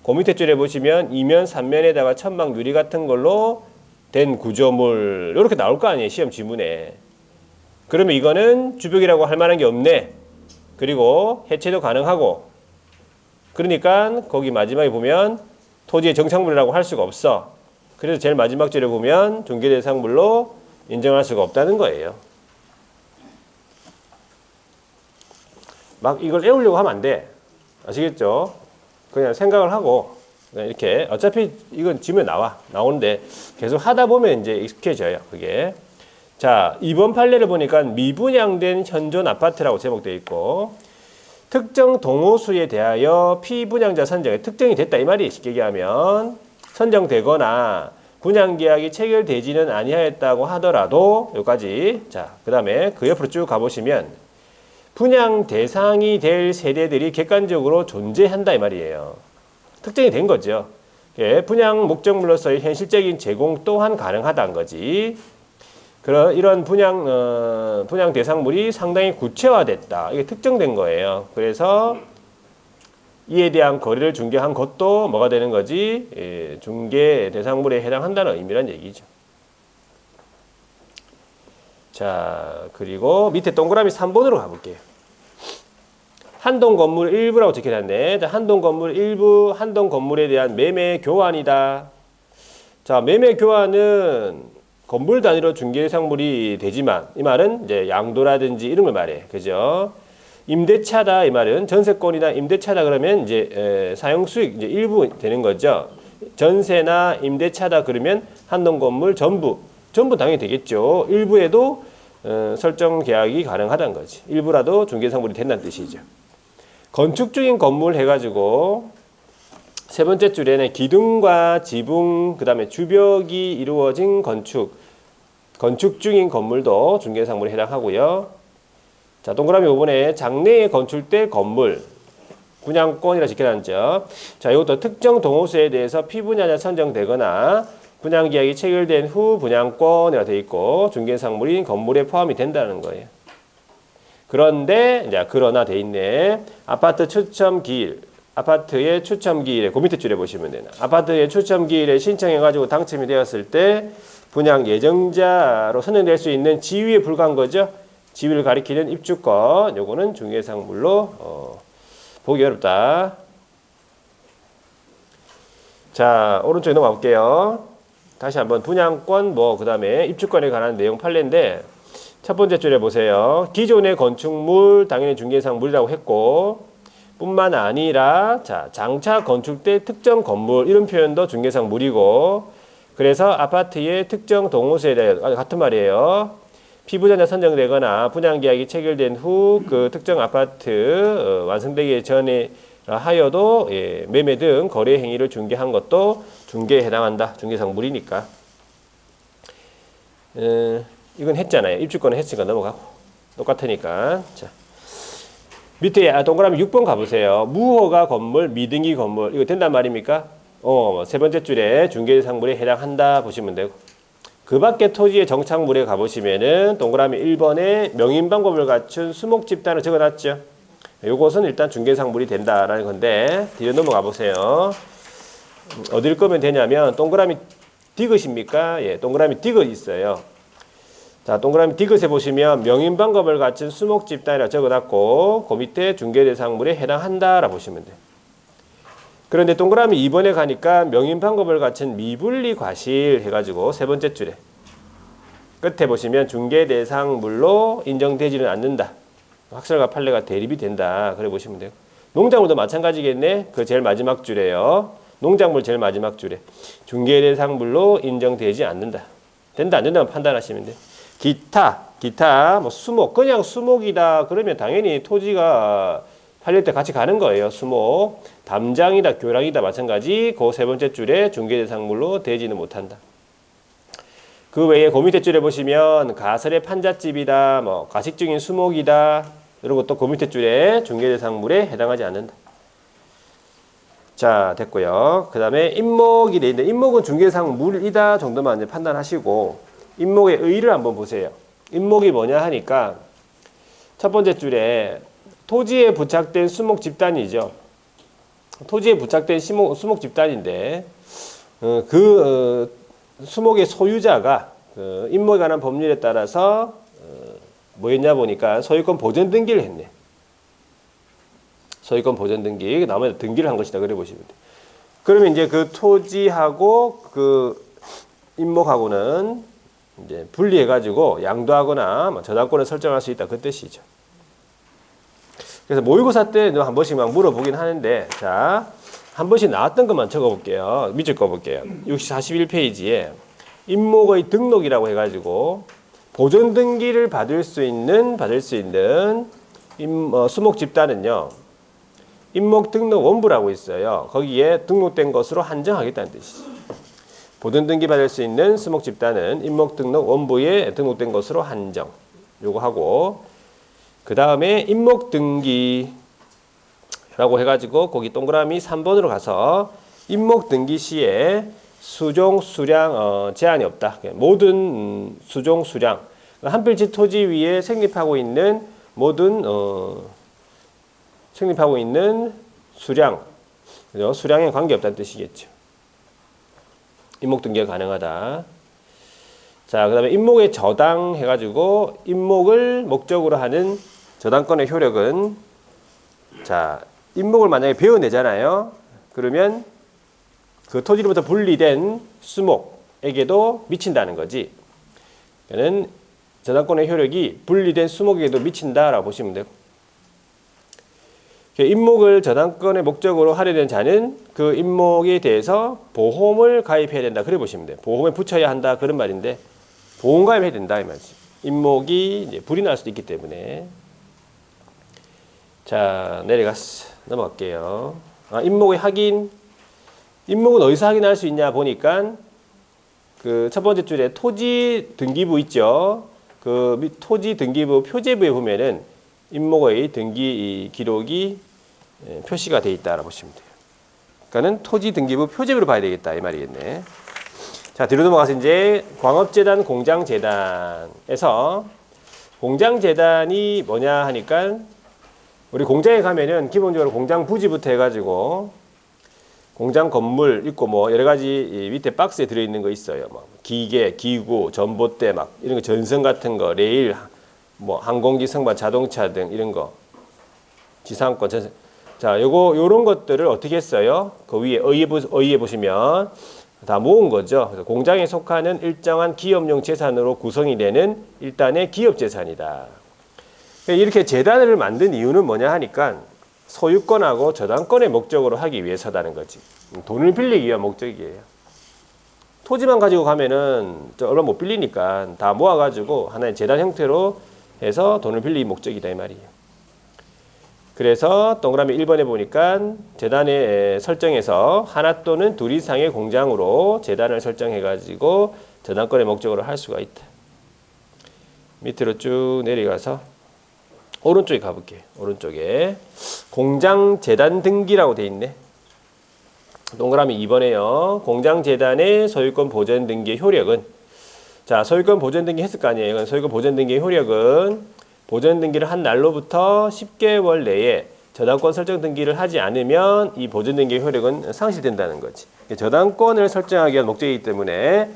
그 밑에 줄에 보시면 2면, 3면에다가 천막 유리 같은 걸로 된 구조물, 이렇게 나올 거 아니에요. 시험 지문에. 그러면 이거는 주벽이라고 할 만한 게 없네. 그리고 해체도 가능하고. 그러니까 거기 마지막에 보면 토지의 정착물이라고 할 수가 없어. 그래서 제일 마지막 줄에 보면 중개대상물로 인정할 수가 없다는 거예요. 막 이걸 외우려고 하면 안 돼. 아시겠죠? 그냥 생각을 하고 그냥 이렇게 어차피 이건 지면 나오는데 계속 하다 보면 이제 익숙해져요. 그게. 자, 2번 판례를 보니까 미분양된 현존 아파트라고 제목되어 있고, 특정 동호수에 대하여 피분양자 선정에 특정이 됐다 이 말이 쉽게 얘기하면 선정되거나 분양계약이 체결되지는 아니하였다고 하더라도 여기까지. 자, 그 다음에 그 옆으로 쭉 가보시면 분양 대상이 될 세대들이 객관적으로 존재한다 이 말이에요. 특정이 된 거죠. 분양 목적물로서의 현실적인 제공 또한 가능하다는 거지. 이런 분양 대상물이 상당히 구체화됐다. 이게 특정된 거예요. 그래서 이에 대한 거래를 중개한 것도 뭐가 되는 거지? 중개 대상물에 해당한다는 의미란 얘기죠. 자, 그리고 밑에 동그라미 3번으로 가볼게요. 한동 건물 일부라고 적혀놨네. 한동 건물 일부, 한동 건물에 대한 매매 교환이다. 자, 매매 교환은 건물 단위로 중개상물이 되지만 이 말은 이제 양도라든지 이런 걸 말해. 그죠? 임대차다 이 말은 전세권이나 임대차다 그러면 이제 사용 수익 이제 일부 되는 거죠. 전세나 임대차다 그러면 한동 건물 전부 당연히 되겠죠. 일부에도 설정 계약이 가능하다는 거지. 일부라도 중개상물이 된다는 뜻이죠. 건축 중인 건물 해가지고 세 번째 줄에는 기둥과 지붕, 그 다음에 주벽이 이루어진 건축 중인 건물도 중개상물에 해당하고요. 자, 동그라미 5번에 장래에 건축될 건물, 분양권이라 적혀놨죠. 자, 이것도 특정 동호수에 대해서 피분양자 선정되거나 분양계약이 체결된 후 분양권이라 되어 있고 중개상물이 건물에 포함이 된다는 거예요. 그런데, 이제 그러나 돼 있네. 아파트의 추첨기일에, 그 밑에 줄에 보시면 되나. 아파트의 추첨기일에 신청해가지고 당첨이 되었을 때 분양 예정자로 선정될 수 있는 지위에 불과한 거죠. 지위를 가리키는 입주권. 요거는 중개상물로 보기 어렵다. 자, 오른쪽에 넘어가 볼게요. 다시 한번 분양권, 그 다음에 입주권에 관한 내용 판례인데 첫 번째 줄에 보세요. 기존의 건축물, 당연히 중개상물이라고 했고, 뿐만 아니라, 자, 장차 건축될 특정 건물, 이런 표현도 중개상물이고, 그래서 아파트의 특정 동호수에 대해 같은 말이에요. 피분양자 선정되거나 분양계약이 체결된 후 그 특정 아파트 완성되기 전에 하여도 매매 등 거래 행위를 중개한 것도 중개에 해당한다. 중개상물이니까. 이건 했잖아요. 입주권은 했으니까 넘어가고. 똑같으니까. 자. 밑에 동그라미 6번 가보세요. 무허가 건물, 미등기 건물. 이거 된단 말입니까? 세 번째 줄에 중개상물에 해당한다 보시면 되고. 그 밖에 토지의 정착물에 가보시면은 동그라미 1번에 명인방법을 갖춘 수목집단을 적어놨죠. 요것은 일단 중개상물이 된다라는 건데 뒤로 넘어가 보세요. 어딜 거면 되냐면 동그라미 디귿입니까? 예, 동그라미 디귿 있어요. 자, 동그라미 디귿에 보시면 명인방법을 갖춘 수목집단이라 적어놨고 그 밑에 중개대상물에 해당한다라 보시면 돼요. 그런데 동그라미 2번에 가니까 명인방법을 갖춘 미분리 과실 해가지고 세 번째 줄에 끝에 보시면 중개대상물로 인정되지는 않는다. 확설과 판례가 대립이 된다. 그래 보시면 돼요. 농작물도 마찬가지겠네. 그 제일 마지막 줄에요. 농작물 제일 마지막 줄에 중개대상물로 인정되지 않는다. 된다 안 된다만 판단하시면 돼요. 기타 뭐 수목 그냥 수목이다 그러면 당연히 토지가 팔릴 때 같이 가는 거예요. 수목 담장이다 교량이다 마찬가지 그 세 번째 줄에 중개대상물로 되지는 못한다. 그 외에 그 밑에 줄에 보시면 가설의 판잣집이다 뭐 가식 중인 수목이다 이런 것도 그 밑에 줄에 중개대상물에 해당하지 않는다. 자 됐고요. 그 다음에 임목이 돼 있는데 임목은 중개대상물이다 정도만 이제 판단하시고 임목의 의의를 한번 보세요. 임목이 뭐냐 하니까 첫 번째 줄에 토지에 부착된 수목 집단이죠. 토지에 부착된 수목 집단인데 수목의 소유자가 임목에 관한 법률에 따라서 뭐였냐 보니까 소유권 보전 등기를 했네. 소유권 보전 등기 나머지 등기를 한 것이다 그래 보시면 돼. 그러면 이제 그 토지하고 그 임목하고는 이제 분리해가지고 양도하거나 저당권을 설정할 수 있다 그 뜻이죠. 그래서 모의고사 때 한 번씩 막 물어보긴 하는데 자 한 번씩 나왔던 것만 적어볼게요. 밑줄 꺼볼게요. 41페이지에 임목의 등록이라고 해가지고 보존 등기를 받을 수 있는 수목 집단은요 임목 등록 원부라고 있어요. 거기에 등록된 것으로 한정하겠다는 뜻이죠. 보존 등기 받을 수 있는 수목 집단은 임목 등록 원부에 등록된 것으로 한정. 요거 하고 그 다음에 임목 등기라고 해가지고 거기 동그라미 3번으로 가서 임목 등기 시에 수종 수량 제한이 없다. 모든 수종 수량 한 필지 토지 위에 생립하고 있는 모든 수량 그죠? 수량에 관계없다는 뜻이겠죠. 임목 등기가 가능하다. 자, 그 다음에 임목의 저당 해가지고 임목을 목적으로 하는 저당권의 효력은 자, 임목을 만약에 베어내잖아요. 그러면 그 토지로부터 분리된 수목에게도 미친다는 거지. 그러니까 저당권의 효력이 분리된 수목에게도 미친다라고 보시면 돼요. 임목을 저당권의 목적으로 하려는 자는 그 임목에 대해서 보험을 가입해야 된다. 그래 보시면 돼요. 보험에 붙여야 한다. 그런 말인데 보험 가입해야 된다. 이 말이지. 임목이 이제 불이 날 수도 있기 때문에. 자, 내려갔어. 넘어갈게요. 임목의 확인. 임목은 어디서 확인할 수 있냐 보니까 그 첫 번째 줄에 토지 등기부 있죠. 그 토지 등기부 표제부에 보면은 임목의 등기 기록이 표시가 되어 있다라고 보시면 돼요. 그러니까는 토지 등기부 표제부로 봐야 되겠다 이 말이겠네. 자, 뒤로 넘어가서 이제 광업재단, 공장재단에서 공장재단이 뭐냐 하니까 우리 공장에 가면은 기본적으로 공장 부지부터 해가지고 공장 건물 있고 뭐 여러 가지 밑에 박스에 들어있는 거 있어요. 뭐 기계, 기구, 전봇대 막 이런 거 전선 같은 거, 레일, 뭐 항공기, 승마, 자동차 등 이런 거, 지상권, 전선. 자, 요런 것들을 어떻게 했어요? 그 위에 의의에 보시면 다 모은 거죠. 그래서 공장에 속하는 일정한 기업용 재산으로 구성이 되는 일단의 기업 재산이다. 이렇게 재단을 만든 이유는 뭐냐 하니까 소유권하고 저당권의 목적으로 하기 위해서다는 거지. 돈을 빌리기 위한 목적이에요. 토지만 가지고 가면은 얼마 못 빌리니까 다 모아가지고 하나의 재단 형태로 해서 돈을 빌리기 목적이다 이 말이에요. 그래서 동그라미 1번에 보니까 재단에 설정해서 하나 또는 둘 이상의 공장으로 재단을 설정해가지고 저당권의 목적으로 할 수가 있다. 밑으로 쭉 내려가서 오른쪽에 가볼게요. 오른쪽에 공장 재단 등기라고 돼 있네. 동그라미 2번에요. 공장 재단의 소유권 보전 등기의 효력은 자, 소유권 보전 등기 했을 거 아니에요. 소유권 보전 등기의 효력은 보전 등기를 한 날로부터 10개월 내에 저당권 설정 등기를 하지 않으면 이 보전 등기의 효력은 상실된다는 거지. 저당권을 설정하기 위한 목적이기 때문에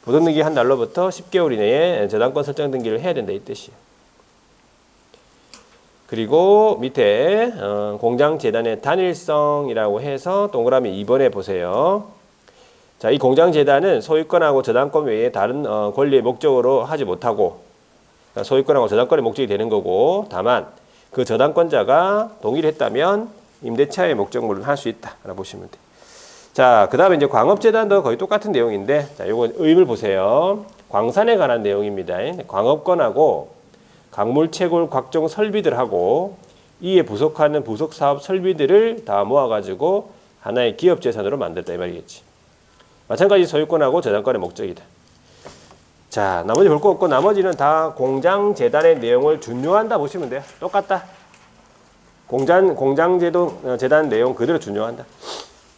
보전 등기 한 날로부터 10개월 이내에 저당권 설정 등기를 해야 된다 이 뜻이에요. 그리고 밑에 공장재단의 단일성이라고 해서 동그라미 2번에 보세요. 자, 이 공장재단은 소유권하고 저당권 외에 다른 권리의 목적으로 하지 못하고, 그러니까 소유권하고 저당권의 목적이 되는 거고, 다만 그 저당권자가 동의를 했다면 임대차의 목적물을 할 수 있다라고 보시면 돼요. 자, 그 다음에 이제 광업재단도 거의 똑같은 내용인데, 자, 요건 의의를 보세요. 광산에 관한 내용입니다. 광업권하고 광물 채굴 각종 설비들하고 이에 부속하는 부속사업 설비들을 다 모아가지고 하나의 기업재산으로 만들다 이 말이겠지. 마찬가지 소유권하고 저당권의 목적이다. 자, 나머지 볼 거 없고 나머지는 다 공장재단의 내용을 준용한다 보시면 돼요. 똑같다. 공장재단 내용 그대로 준용한다.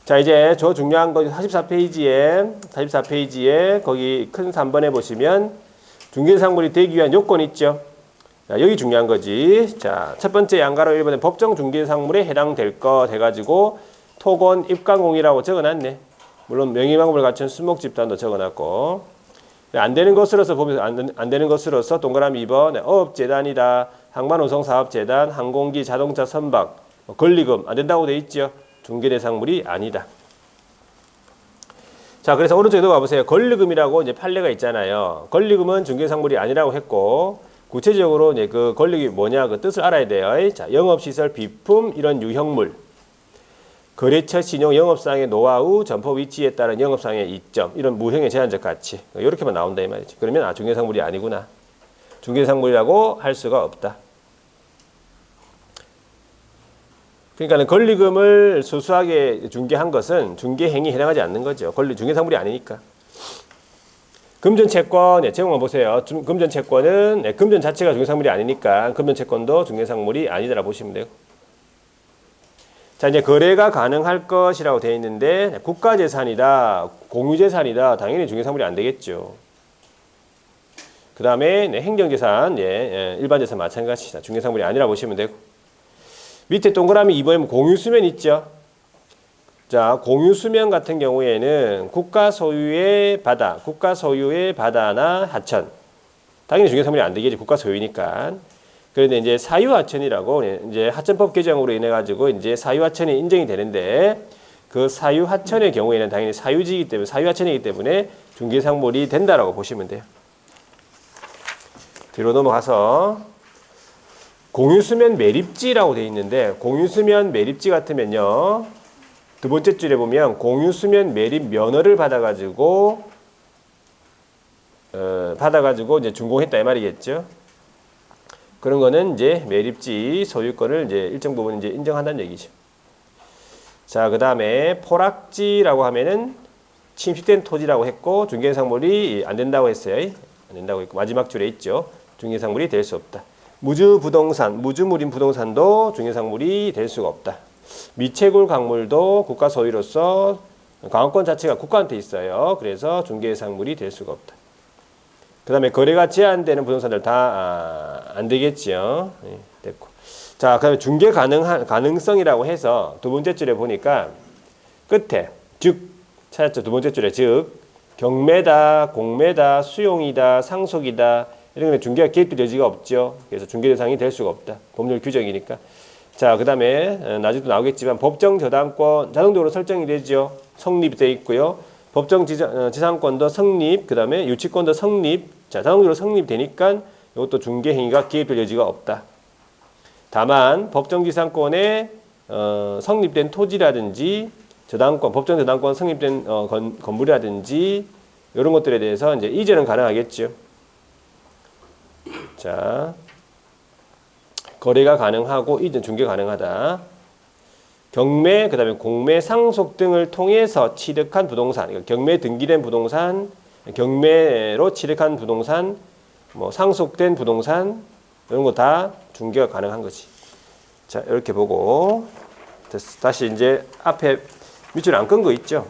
자, 이제 저 중요한 거 44페이지에 거기 큰 3번에 보시면 중개상물이 되기 위한 요건 있죠. 자, 여기 중요한 거지. 자, 첫 번째 양가로 1번에 법정 중개상물에 해당될 것 해가지고 토건 입간공이라고 적어놨네. 물론 명의방법을 갖춘 수목집단도 적어놨고, 안 되는 것으로서 보면 안 되는 것으로서 동그라미 2번 어업재단이다, 항만호송사업재단, 항공기 자동차 선박, 권리금 안 된다고 돼 있죠. 중개대상물이 아니다. 자, 그래서 오른쪽에 봐보세요. 권리금이라고 이제 판례가 있잖아요. 권리금은 중개상물이 아니라고 했고, 구체적으로 이제 그 권리금이 뭐냐 그 뜻을 알아야 돼요. 자, 영업시설, 비품 이런 유형물, 거래처 신용, 영업상의 노하우, 점포 위치에 따른 영업상의 이점, 이런 무형의 제한적 가치 이렇게만 나온다 이 말이지. 그러면 중개상물이 아니구나. 중개상물이라고 할 수가 없다. 그러니까 권리금을 수수하게 중개한 것은 중개행위에 해당하지 않는 거죠. 중개상물이 아니니까. 금전채권 제목만 보세요. 금전채권은 금전 자체가 중개상물이 아니니까 금전채권도 중개상물이 아니다라고 보시면 돼요. 자, 이제 거래가 가능할 것이라고 되어 있는데 국가재산이다, 공유재산이다, 당연히 중개상물이 안 되겠죠. 그 다음에 행정재산, 일반재산 마찬가지다. 중개상물이 아니라 보시면 되고, 밑에 동그라미 2번에 공유수면 있죠. 자, 공유수면 같은 경우에는 국가 소유의 바다나 하천, 당연히 중개상물이 안 되겠지. 국가 소유니까. 그런데 이제 사유하천이라고 이제 하천법 개정으로 인해 가지고 이제 사유하천이 인정이 되는데, 그 사유하천의 경우에는 당연히 사유지이기 때문에 사유하천이기 때문에 중개상물이 된다라고 보시면 돼요. 뒤로 넘어가서 공유수면 매립지라고 되어 있는데, 공유수면 매립지 같으면요, 두 번째 줄에 보면 공유수면 매립 면허를 받아가지고 이제 준공했다 이 말이겠죠. 그런 거는 이제 매립지 소유권을 이제 일정 부분 이제 인정한다는 얘기죠. 자, 그 다음에 포락지라고 하면은 침식된 토지라고 했고 중개상물이 안 된다고 했어요. 안 된다고 했고 마지막 줄에 있죠. 중개상물이 될 수 없다. 무주물인 부동산도 중개상물이 될 수가 없다. 미채굴 광물도 국가 소유로서 강화권 자체가 국가한테 있어요. 그래서 중개상물이 될 수가 없다. 그 다음에 거래가 제한되는 부동산들 다 안 되겠죠. 됐고. 자, 그 다음에 중개 가능성이라고 해서 두 번째 줄에 보니까 끝에 즉 찾았죠. 두 번째 줄에 즉 경매다, 공매다, 수용이다, 상속이다 이런 거는 중개가 개입될 여지가 없죠. 그래서 중개 대상이 될 수가 없다. 법률 규정이니까. 자, 그 다음에 나중에도 나오겠지만 법정 저당권 자동적으로 설정이 되죠. 성립되어 있고요. 법정 지상권도 성립, 그 다음에 유치권도 성립. 자, 자동적으로 성립되니까 이것도 중개 행위가 개입될 여지가 없다. 다만 법정 지상권에 성립된 토지라든지 저당권, 법정 저당권 성립된 건물이라든지 이런 것들에 대해서 이제 이전은 가능하겠죠. 자, 거래가 가능하고 이전 중개 가능하다. 경매, 그 다음에 공매, 상속 등을 통해서 취득한 부동산, 그러니까 경매 등기된 부동산, 경매로 취득한 부동산, 뭐 상속된 부동산 이런 거 다 중개가 가능한 거지. 자, 이렇게 보고 다시 이제 앞에 밑줄 안 끈 거 있죠.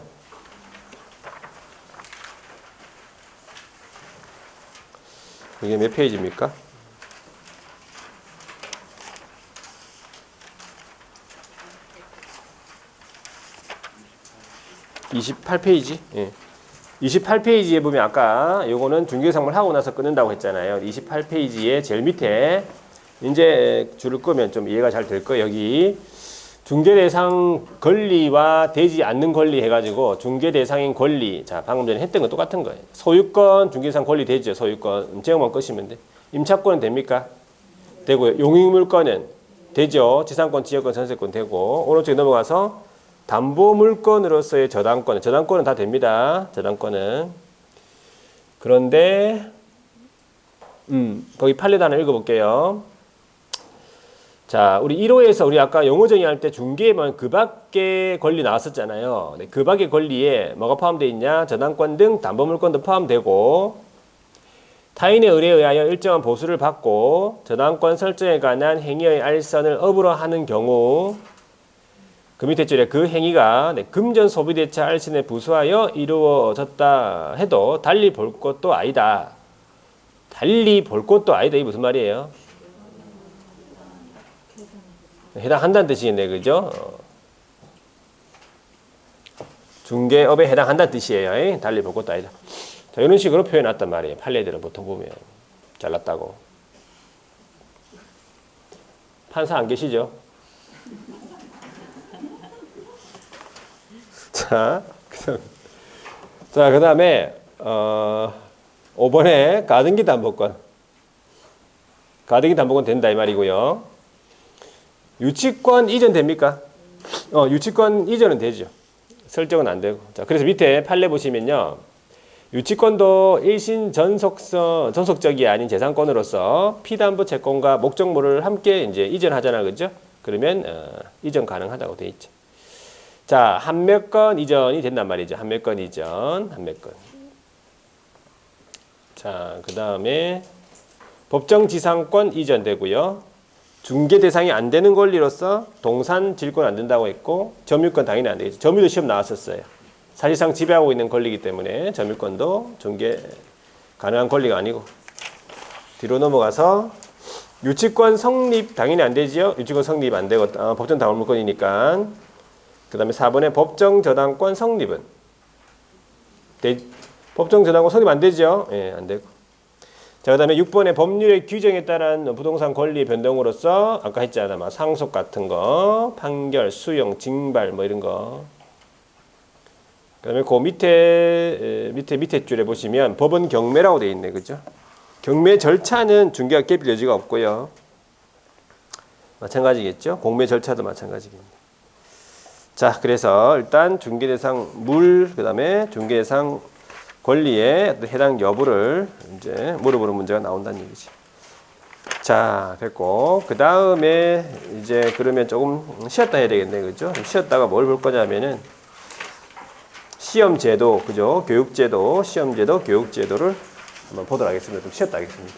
이게 몇 페이지입니까? 28페이지. 예. 28페이지에 보면 아까 요거는 중개상물 하고 나서 끊는다고 했잖아요. 28페이지에 제일 밑에 이제 줄을 끄면 좀 이해가 잘 될 거예요. 여기 중개대상 권리와 되지 않는 권리 해가지고 중개대상인 권리. 자, 방금 전에 했던 거 똑같은 거예요. 소유권, 중개대상 권리 되죠. 소유권. 제목만 끄시면 돼. 임차권은 됩니까? 되고요. 용익물권은 되죠. 지상권, 지역권, 전세권 되고. 오른쪽에 넘어가서 담보물권으로서의 저당권은 다 됩니다. 저당권은. 그런데 거기 판례도 하나 읽어볼게요. 자, 우리 1호에서 우리 아까 용어 정의할 때 중개만 그 밖의 권리 나왔었잖아요. 네, 그 밖의 권리에 뭐가 포함되어 있냐? 저당권 등 담보물권도 포함되고 타인의 의뢰에 의하여 일정한 보수를 받고 저당권 설정에 관한 행위의 알선을 업으로 하는 경우 그 밑에 줄에 그 행위가 금전 소비대차 알선에 부수하여 이루어졌다 해도 달리 볼 것도 아니다. 달리 볼 것도 아니다. 이게 무슨 말이에요? 해당한다는 뜻이겠네, 그죠? 중개업에 해당한다는 뜻이에요. 달리 볼 것도 아니다. 자, 이런 식으로 표현했단 말이에요. 판례들은 보통 보면 잘났다고. 판사 안 계시죠? 자, 그 다음에 5번에 가등기 담보권. 가등기 담보권 된다 이 말이고요. 유치권 이전 됩니까? 유치권 이전은 되죠. 설정은 안 되고. 자, 그래서 밑에 판례 보시면요. 유치권도 일신 전속적이 아닌 재산권으로서 피담보 채권과 목적물을 함께 이제 이전하잖아. 그죠? 그러면 이전 가능하다고 돼 있죠. 자, 한 몇 건 이전이 된단 말이죠. 한 몇 건 이전, 한 몇 건. 자, 그 다음에 법정지상권 이전되고요. 중개 대상이 안 되는 권리로서 동산 질권 안 된다고 했고 점유권 당연히 안 되겠죠. 점유도 시험 나왔었어요. 사실상 지배하고 있는 권리이기 때문에 점유권도 중개 가능한 권리가 아니고. 뒤로 넘어가서 유치권 성립 당연히 안 되지요. 유치권 성립 안 되고 법정 다물물권이니까. 그 다음에 4번에 법정 저당권 성립은 법정 저당권 성립 안 되죠. 예, 안 되고. 자, 그 다음에 6번에 법률의 규정에 따른 부동산 권리 변동으로서 아까 했잖아. 막 상속 같은 거, 판결, 수용, 징발 뭐 이런 거. 그 다음에 그 밑에 줄에 보시면 법원 경매라고 되어 있네. 그죠? 경매 절차는 중개가 깨질 여지가 없고요. 마찬가지겠죠? 공매 절차도 마찬가지겠네. 자, 그래서 일단 중개대상 그 다음에 중개대상 권리에 해당 여부를 이제 물어보는 문제가 나온다는 얘기지. 자, 됐고. 그 다음에 이제 그러면 조금 쉬었다 해야 되겠네. 그죠? 쉬었다가 뭘 볼 거냐면은 시험제도, 그죠? 교육제도, 시험제도, 교육제도를 한번 보도록 하겠습니다. 좀 쉬었다 하겠습니다.